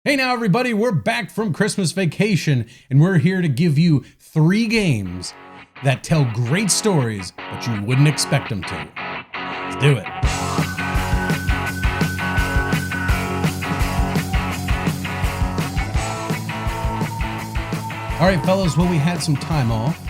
Hey now everybody, we're back from Christmas vacation and we're here to give you 3 games that tell great stories, but you wouldn't expect them to. Let's do it. All right, fellas, well, we had some time off.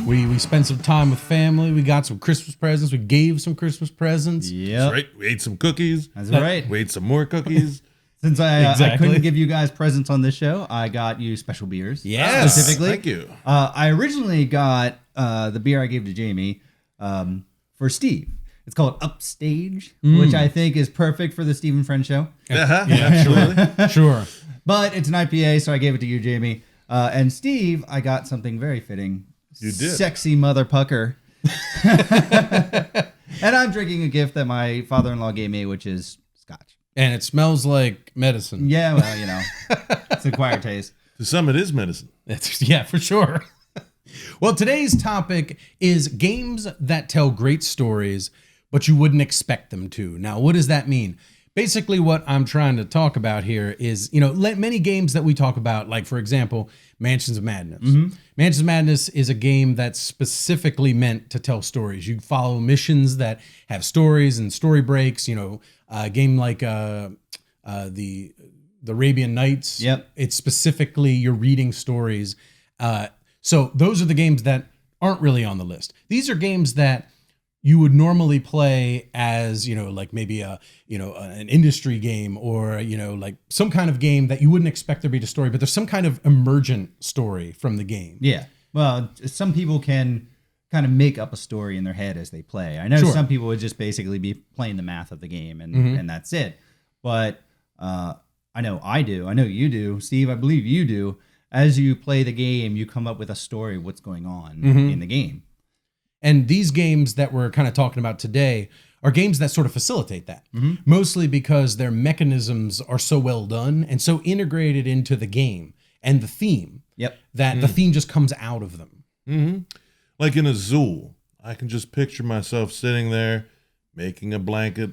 We spent some time with family. We got some Christmas presents. We gave some Christmas presents. Yeah, that's right. We ate some cookies. That's right. We ate some more cookies. Since I couldn't give you guys presents on this show, I got you special beers. Yes. Specifically. Thank you. I originally got the beer I gave to Jamie for Steve. It's called Upstage, which I think is perfect for the Steve and Friend show. Yeah, sure. But it's an IPA, so I gave it to you, Jamie. And Steve, I got something very fitting. You did. Sexy mother pucker. And I'm drinking a gift that my father-in-law gave me, which is scotch. And it smells like medicine. Yeah, well, you know, it's an acquired taste. To some, it is medicine. Yeah, for sure. Well, today's topic is games that tell great stories, but you wouldn't expect them to. Now, what does that mean? Basically, what I'm trying to talk about here is, many games that we talk about, like, for example, Mansions of Madness. Mansions of Madness is a game that's specifically meant to tell stories. You follow missions that have stories and story breaks, a game like the Arabian Nights. Yep. It's specifically you're reading stories. So those are the games that aren't really on the list. These are games that you would normally play as, like maybe an industry game or, like some kind of game that you wouldn't expect there to be a story, but there's some kind of emergent story from the game. Yeah. Well, some people can kind of make up a story in their head as they play. I know Sure. some people would just basically be playing the math of the game and that's it. But I know I do. I know you do. Steve, I believe you do. As you play the game, you come up with a story of what's going on in the game. And these games that we're kind of talking about today are games that sort of facilitate that, mostly because their mechanisms are so well done and so integrated into the game and the theme that the theme just comes out of them. Like in a zoo, I can just picture myself sitting there making a blanket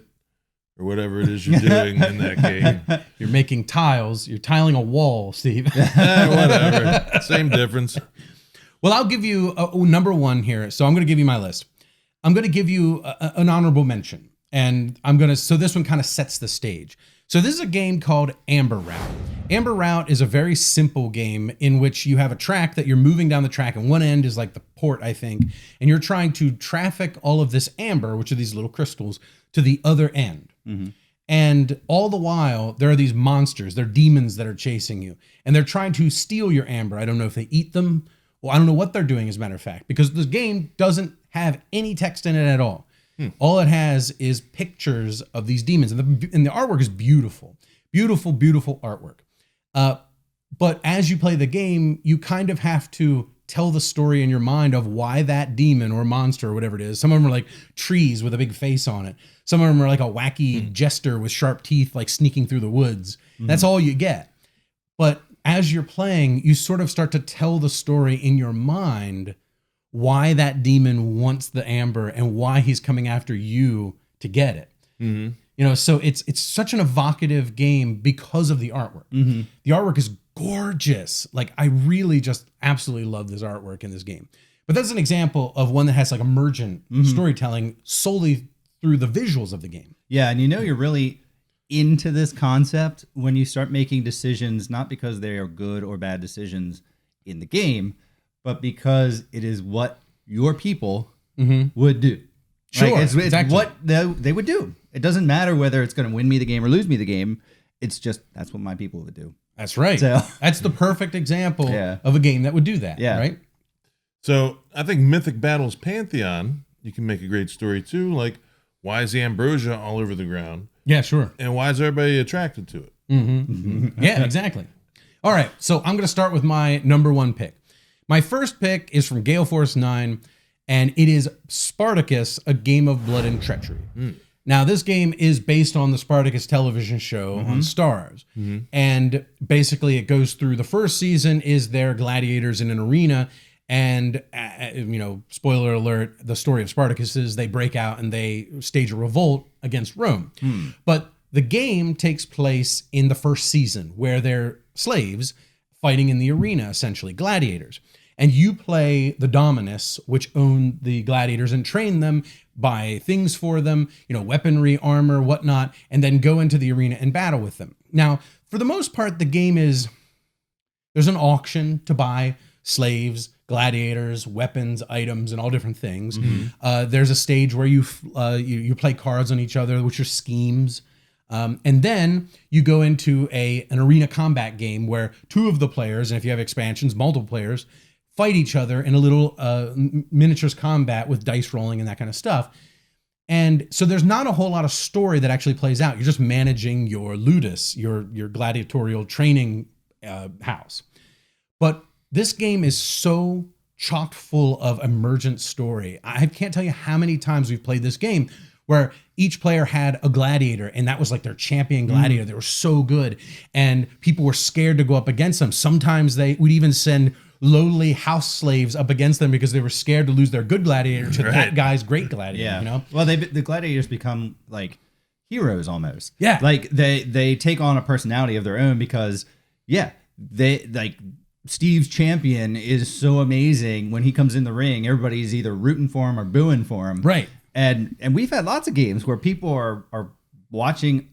or whatever it is you're doing in that game. You're making tiles. You're tiling a wall, Steve. Whatever. Same difference. Well, I'll give you number one here. So I'm going to give you my list. I'm going to give you an honorable mention. And so this one kind of sets the stage. So this is a game called Amber Route. Amber Route is a very simple game in which you have a track that you're moving down the track, and one end is like the port, I think, and you're trying to traffic all of this amber, which are these little crystals, to the other end. And all the while, there are these monsters, they're demons that are chasing you, and they're trying to steal your amber. I don't know if they eat them, or I don't know what they're doing, as a matter of fact, because the game doesn't have any text in it at all. All it has is pictures of these demons, and the artwork is beautiful, beautiful, beautiful artwork. But as you play the game, you kind of have to tell the story in your mind of why that demon or monster or whatever it is. Some of them are like trees with a big face on it. Some of them are like a wacky jester with sharp teeth, like sneaking through the woods. That's all you get. But as you're playing, you sort of start to tell the story in your mind why that demon wants the amber and why he's coming after you to get it. So it's such an evocative game because of the artwork. The artwork is gorgeous. Like, I really just absolutely love this artwork in this game. But that's an example of one that has like emergent storytelling solely through the visuals of the game. Yeah, and you're really into this concept when you start making decisions, not because they are good or bad decisions in the game, but because it is what your people would do. Sure, like it's exactly. what they would do. It doesn't matter whether it's going to win me the game or lose me the game. It's just, that's what my people would do. That's right. So, that's the perfect example Yeah. of a game that would do that, right? So I think Mythic Battles Pantheon, you can make a great story too. Like, why is the ambrosia all over the ground? Yeah, sure. And why is everybody attracted to it? Yeah, exactly. All right, so I'm going to start with my number one pick. My first pick is from Gale Force 9, and it is Spartacus, A Game of Blood and Treachery. Now, this game is based on the Spartacus television show on Stars. And basically, it goes through the first season is their gladiators in an arena. And, spoiler alert, the story of Spartacus is they break out and they stage a revolt against Rome. But The game takes place in the first season where they're slaves fighting in the arena, essentially gladiators. And you play the Dominus, which own the gladiators and train them, buy things for them, weaponry, armor, whatnot, and then go into the arena and battle with them. Now, for the most part, the game there's an auction to buy slaves, gladiators, weapons, items, and all different things. There's a stage where you play cards on each other, which are schemes. And then you go into an arena combat game where two of the players, and if you have expansions, multiple players, fight each other in a little miniatures combat with dice rolling and that kind of stuff. And so there's not a whole lot of story that actually plays out. You're just managing your ludus, your gladiatorial training house. But this game is so chock full of emergent story. I can't tell you how many times we've played this game where each player had a gladiator and that was like their champion gladiator. They were so good and people were scared to go up against them. Sometimes they would even send lowly house slaves up against them because they were scared to lose their good gladiator to that guy's great gladiator. Yeah. Well, the gladiators become like heroes almost. Yeah. Like they take on a personality of their own because they like Steve's champion is so amazing. When he comes in the ring, everybody's either rooting for him or booing for him. Right. And we've had lots of games where people are watching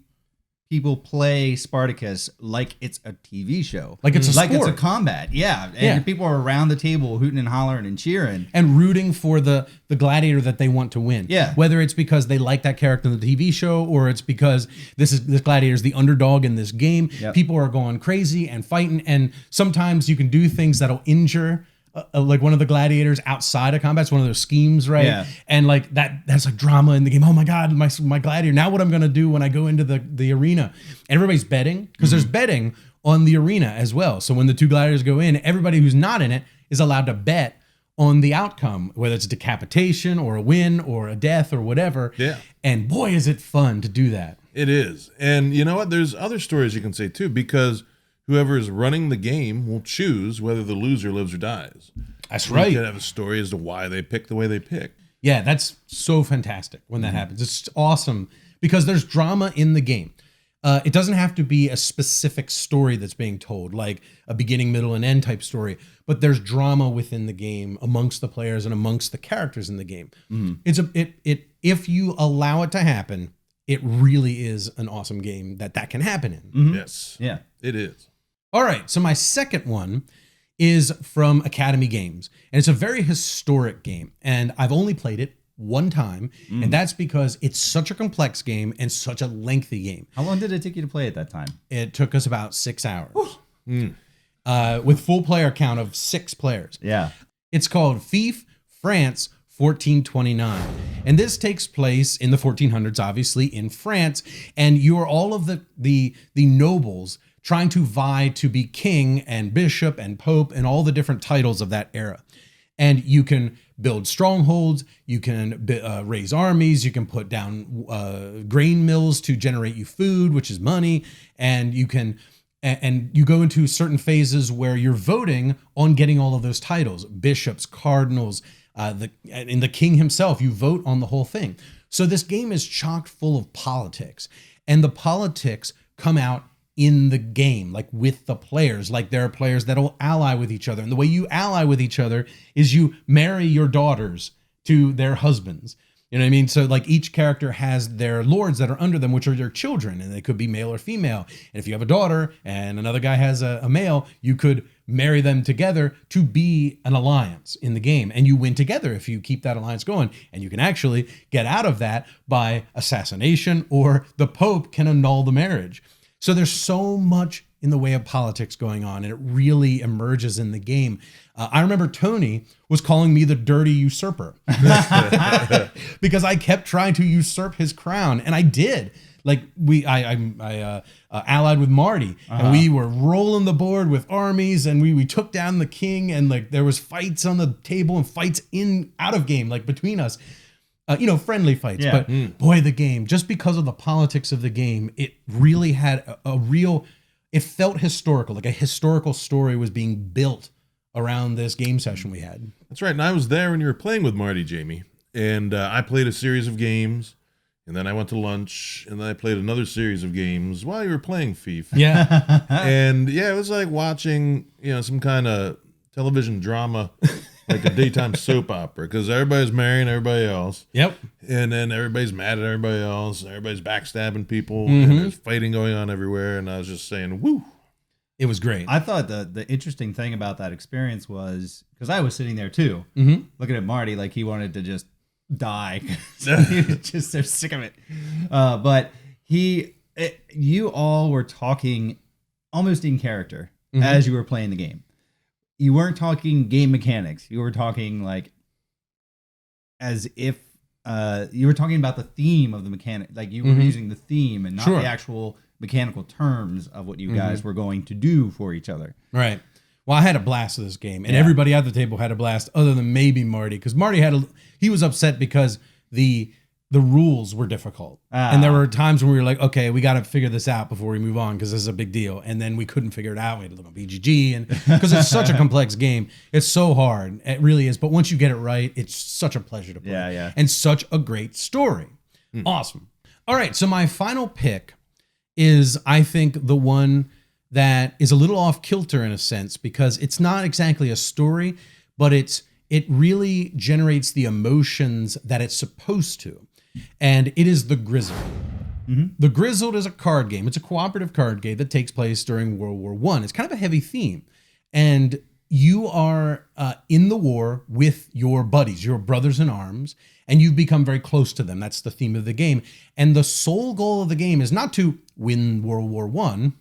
people play Spartacus like it's a TV show. Like it's a sport. Like it's a combat. Yeah. And people are around the table hooting and hollering and cheering. And rooting for the gladiator that they want to win. Yeah. Whether it's because they like that character in the TV show or it's because this gladiator is the underdog in this game. Yep. People are going crazy and fighting. And sometimes you can do things that'll injure like one of the gladiators outside of combat. It's one of those schemes, right? Yeah. And like that's like drama in the game. Oh my God, my gladiator. Now what I'm going to do when I go into the arena. And everybody's betting because there's betting on the arena as well. So when the two gladiators go in, everybody who's not in it is allowed to bet on the outcome, whether it's a decapitation or a win or a death or whatever. Yeah. And boy, is it fun to do that. It is. And you know what? There's other stories you can say too, because whoever is running the game will choose whether the loser lives or dies. That's right. You could have a story as to why they pick the way they pick. Yeah, that's so fantastic when that happens. It's awesome because there's drama in the game. It doesn't have to be a specific story that's being told, like a beginning, middle, and end type story, but there's drama within the game amongst the players and amongst the characters in the game. If you allow it to happen, it really is an awesome game that can happen in. Yes. Yeah. It is. All right, so my second one is from Academy Games, and it's a very historic game, and I've only played it one time, and that's because it's such a complex game and such a lengthy game. How long did it take you to play at that time? It took us about 6 hours with full player count of 6 players. Yeah. It's called Fief France 1429, and this takes place in the 1400s, obviously in France, and you are all of the nobles trying to vie to be king and bishop and pope and all the different titles of that era. And you can build strongholds, you can raise armies, you can put down grain mills to generate you food, which is money, and you can and you go into certain phases where you're voting on getting all of those titles, bishops, cardinals, and the king himself. You vote on the whole thing. So this game is chock full of politics, and the politics come out in the game, like with the players. Like there are players that'll ally with each other, and the way you ally with each other is you marry your daughters to their husbands. You know what I mean? So like each character has their lords that are under them, which are their children, and they could be male or female. And if you have a daughter and another guy has a male, you could marry them together to be an alliance in the game. And you win together if you keep that alliance going. And you can actually get out of that by assassination, or the Pope can annul the marriage. So there's so much in the way of politics going on, and it really emerges in the game. I remember Tony was calling me the dirty usurper because I kept trying to usurp his crown, and I did. Like I allied with Marty, and we were rolling the board with armies, and we took down the king, and like there was fights on the table and fights out of game, like between us. Friendly fights, Yeah. but boy, the game, just because of the politics of the game, it really had it felt historical, like a historical story was being built around this game session we had. That's right. And I was there when you were playing with Marty, Jamie. And I played a series of games. And then I went to lunch, and then I played another series of games while you were playing FIFA. Yeah. And yeah, it was like watching, some kind of television drama, like a daytime soap opera, because everybody's marrying everybody else. Yep. And then everybody's mad at everybody else, and everybody's backstabbing people, and there's fighting going on everywhere. And I was just saying, woo. It was great. I thought the interesting thing about that experience was, because I was sitting there too, looking at Marty like he wanted to just die. He was just so sick of it. But you all were talking almost in character as you were playing the game. You weren't talking game mechanics. You were talking like as if you were talking about the theme of the mechanic. Like you were using the theme and not the actual mechanical terms of what you guys were going to do for each other. Right. Well, I had a blast with this game, and everybody at the table had a blast, other than maybe Marty, because Marty he was upset because the rules were difficult, and there were times when we were like, okay, we got to figure this out before we move on because this is a big deal, and then we couldn't figure it out. We had to look on BGG, and because it's such a complex game, it's so hard. It really is. But once you get it right, it's such a pleasure to play. Yeah. And such a great story. Awesome. All right, so my final pick is, I think, the one that is a little off kilter in a sense, because it's not exactly a story, but it really generates the emotions that it's supposed to. And it is the Grizzled. The Grizzled is a card game. It's a cooperative card game that takes place during World War I. It's kind of a heavy theme. And you are in the war with your buddies, your brothers in arms, and you've become very close to them. That's the theme of the game. And the sole goal of the game is not to win World War I.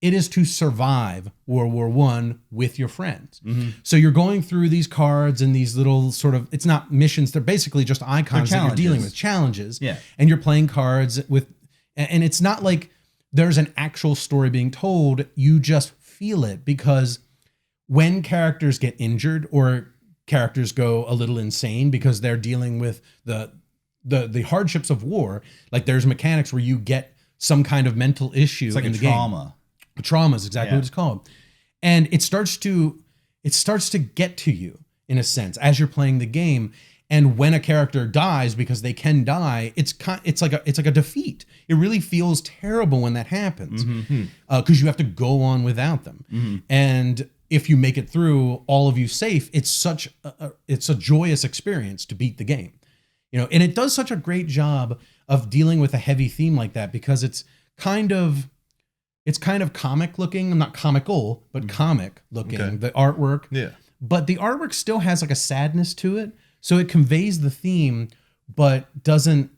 It is to survive World War I with your friends. So you're going through these cards and these little sort of, it's not missions, they're basically just icons that you're dealing with, challenges. Yeah. And you're playing cards with, and it's not like there's an actual story being told, you just feel it, because when characters get injured or characters go a little insane because they're dealing with the hardships of war, like there's mechanics where you get some kind of mental issue It's like in a the trauma. game. Trauma is exactly what it's called. And it starts to get to you in a sense as you're playing the game. And when a character dies, because they can die, it's like a defeat. It really feels terrible when that happens, because you have to go on without them. And if you make it through, all of you safe, it's a joyous experience to beat the game. And it does such a great job of dealing with a heavy theme like that, because it's kind of comic looking, not comical, but comic looking, the artwork. Yeah. But the artwork still has like a sadness to it. So it conveys the theme, but doesn't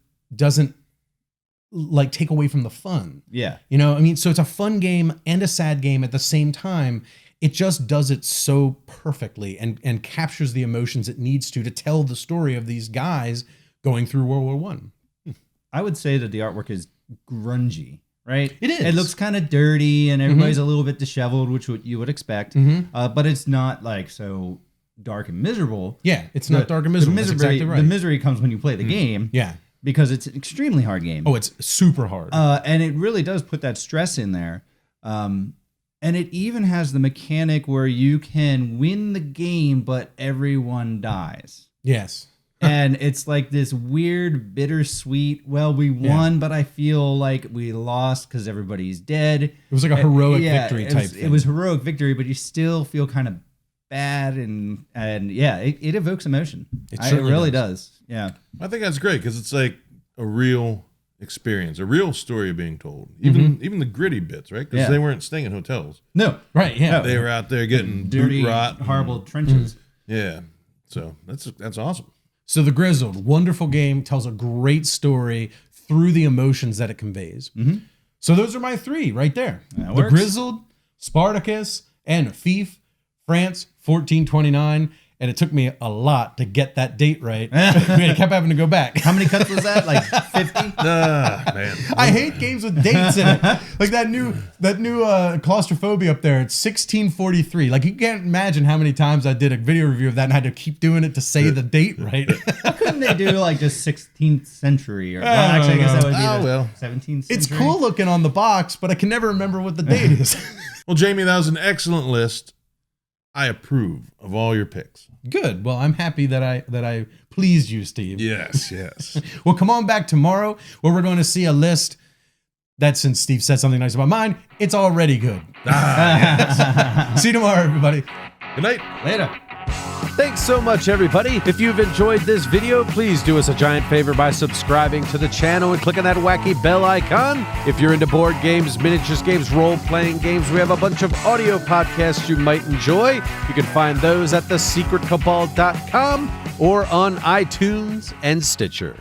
like take away from the fun. Yeah. So it's a fun game and a sad game at the same time. It just does it so perfectly and captures the emotions it needs to tell the story of these guys going through World War I. I would say that the artwork is grungy. Right? It is. It looks kind of dirty and everybody's a little bit disheveled, which you would expect. But it's not like so dark and miserable. Yeah, it's not dark and miserable. That's exactly right. The misery comes when you play the game. Yeah. Because it's an extremely hard game. Oh, it's super hard. And it really does put that stress in there. And it even has the mechanic where you can win the game, but everyone dies. Yes. And it's like this weird, bittersweet, well, we won, but I feel like we lost because everybody's dead. It was like a heroic victory type thing. It was heroic victory, but you still feel kind of bad. And it evokes emotion. It really does. Yeah. I think that's great because it's like a real experience, a real story being told. Even the gritty bits, right? Because they weren't staying in hotels. No. Right, yeah. No. They were out there getting dirty, boot rot. horrible trenches. Yeah. So that's awesome. So the Grizzled, wonderful game, tells a great story through the emotions that it conveys. So those are my three right there. That the works. Grizzled, Spartacus, and Fief, France, 1429. And it took me a lot to get that date right. I kept having to go back. How many cuts was that? Like 50? Man. I hate games with dates in it. Like that new claustrophobia up there. It's 1643. Like you can't imagine how many times I did a video review of that and had to keep doing it to say the date right. Why couldn't they do like just 16th century? Or actually, I guess that would be 17th century. It's cool looking on the box, but I can never remember what the date is. Well, Jamie, that was an excellent list. I approve of all your picks. Good. Well, I'm happy that I pleased you, Steve. Yes, yes. Well, come on back tomorrow where we're going to see a list that, since Steve said something nice about mine, it's already good. See you tomorrow, everybody. Good night. Later. Thanks so much, everybody. If you've enjoyed this video, please do us a giant favor by subscribing to the channel and clicking that wacky bell icon. If you're into board games, miniatures games, role-playing games, we have a bunch of audio podcasts you might enjoy. You can find those at thesecretcabal.com or on iTunes and Stitcher.